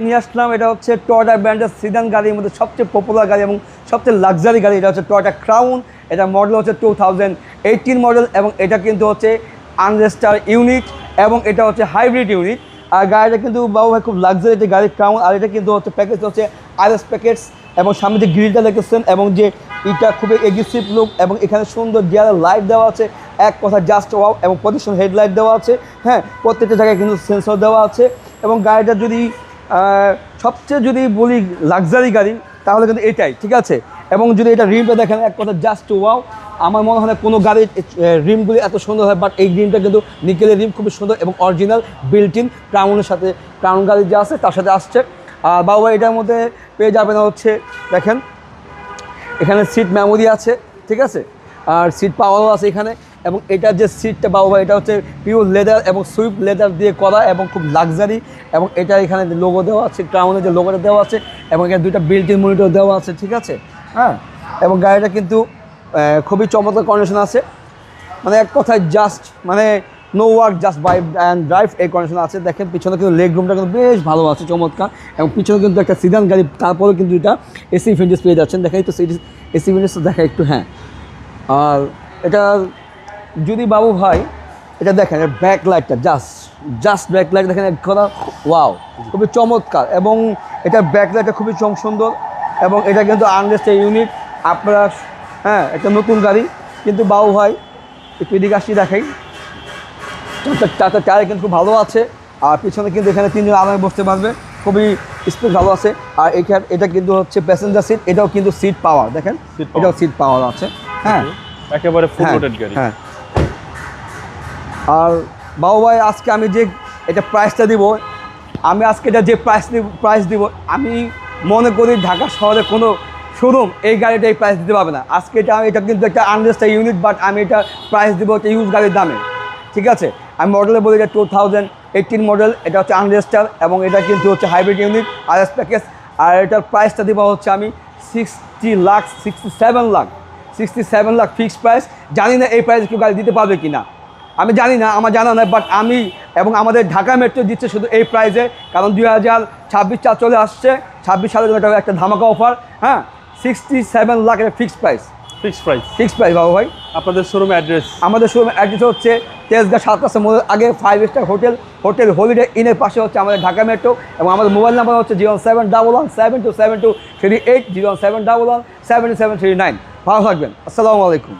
নিয়ে আসলাম, এটা হচ্ছে টয়োটা ব্র্যান্ডের সিডান গাড়ির মধ্যে সবচেয়ে পপুলার গাড়ি এবং সবচেয়ে লাক্সারি গাড়ি। এটা হচ্ছে টয়োটা ক্রাউন। এটা মডেল হচ্ছে 2018 মডেল এবং এটা কিন্তু হচ্ছে আনরেজিস্টার্ড ইউনিট এবং এটা হচ্ছে হাইব্রিড ইউনিট। আর গাড়িটা কিন্তু বাবু ভাই খুব লাক্সারি একটি গাড়ি ক্রাউন। আর এটা কিন্তু হচ্ছে প্যাকেজ হচ্ছে RS প্যাকেজ এবং সামনে যে গ্রিলটা দেখেছেন এবং যে এটা খুবই এগ্রেসিভ লুক এবং এখানে সুন্দর গিয়ারের লাইট দেওয়া আছে, এক কথা জাস্ট ওয়াও। এবং প্রদর্শন হেডলাইট দেওয়া আছে, হ্যাঁ, প্রত্যেকটা জায়গায় কিন্তু সেন্সর দেওয়া আছে। এবং গাড়িটা যদি সবচেয়ে যদি বলি লাক্সারি গাড়ি তাহলে কিন্তু এটাই, ঠিক আছে। এবং যদি এটা রিমটা দেখেন, এক কথা জাস্ট ওয়াও। আমার মনে হয় না কোনো গাড়ির রিমগুলি এত সুন্দর হয়, বাট এই রিমটা কিন্তু নিকেলের রিম খুবই সুন্দর এবং অরিজিনাল বিল্ট ইন ক্রাউনের সাথে, ক্রাউন গাড়ি যে আছে তার সাথে আসছে। আর বাবু ভাই এটার মধ্যে পেয়ে যাবেন হচ্ছে দেখেন এখানে সিট মেমোরি আছে, ঠিক আছে, আর সিট পাওয়ারও আছে এখানে। এবং এটার যে সিটটা বাবু ভাই এটা হচ্ছে পিওর লেদার এবং সুইফট লেদার দিয়ে করা এবং খুব লাক্সারি। এবং এটা এখানে লোগো দেওয়া আছে, ক্রাউনের যে লোগোটা দেওয়া আছে এবং এখানে দুইটা বিল্ট ইন মনিটর দেওয়া আছে, ঠিক আছে, হ্যাঁ। এবং গাড়িটা কিন্তু খুবই চমৎকার কন্ডিশন আছে, মানে এক কথায় জাস্ট মানে no work just buy and drive এই কন্ডিশন আছে। দেখেন পিছনে কিন্তু লেগ রুমটা কিন্তু বেশ ভালো আছে, চমৎকার। এবং পিছনে কিন্তু একটা সিডান গাড়ি, তারপরেও কিন্তু এটা এসি ফিনিশ পেয়ে যাচ্ছেন। দেখেন তো এসি ফিনিশ দেখা একটু, হ্যাঁ। আর এটা যদি বাবু ভাই এটা দেখেন ব্যাক লাইটটা জাস্ট ব্যাক লাইট দেখেন, এক কথা ওয়াও, খুবই চমৎকার। এবং এটার ব্যাক লাইটটা খুবই সুন্দর এবং এটা কিন্তু আনরেজিস্টার্ড ইউনিট আপনারা, হ্যাঁ, একটা নতুন গাড়ি। কিন্তু বাবু ভাই একটু এদিকে আসছি দেখাই, চারটা টায়ার কিন্তু খুব ভালো আছে। আর পিছনে কিন্তু এখানে তিনজন আরামে বসতে পারবে, খুবই স্পেস ভালো আছে। আর এখানে এটা কিন্তু হচ্ছে প্যাসেঞ্জার সিট, এটাও কিন্তু সিট পাওয়ার, দেখেন এটাও সিট পাওয়ার আছে, হ্যাঁ, একেবারে ফুল লোডেড গাড়ি। হ্যাঁ। আর বাবু ভাই আজকে আমি যে এটা প্রাইসটা দিব, আমি আজকে এটা যে প্রাইস দিব, আমি মনে করি ঢাকা শহরে কোনো শোরুম এই গাড়িটা এই প্রাইস দিতে পারবে না। আজকে এটা কিন্তু একটা আনরেজিস্টার্ড ইউনিট, বাট আমি এটা প্রাইস দিব হচ্ছে ইউজ গাড়ির দামে, ঠিক আছে। আমি মডেলে বলি এটা 2018 মডেল, এটা হচ্ছে আনরেজিস্টার্ড এবং এটা কিন্তু হচ্ছে হাইব্রিড ইউনিট RS প্যাকেজ। আর এটার প্রাইসটা দিব হচ্ছে আমি 67 লাখ ফিক্সড প্রাইস। জানি না এই প্রাইসে কেউ গাড়ি দিতে পারবে কি না, আমি জানি না, আমার জানা নয়, বাট আমি এবং আমাদের ঢাকা মেট্রো দিচ্ছে শুধু এই প্রাইসে, কারণ 2026 সাল চলে আসছে। 26 সালের জন্য একটা ধামাকা অফার, হ্যাঁ। 67 লাখ এটা ফিক্সড প্রাইস বাবু ভাই। আপনাদের শোরুম অ্যাড্রেস? আমাদের শোরুম অ্যাড্রেস হচ্ছে তেজগাঁ 7 রাস্তা মোড়ের আগে 5 স্টার হোটেল হলিডে ইনের পাশে হচ্ছে আমাদের ঢাকা মেট্রো। এবং আমাদের মোবাইল নাম্বার হচ্ছে 07111727238, 071171739। ভালো থাকবেন, আসসালামু আলাইকুম।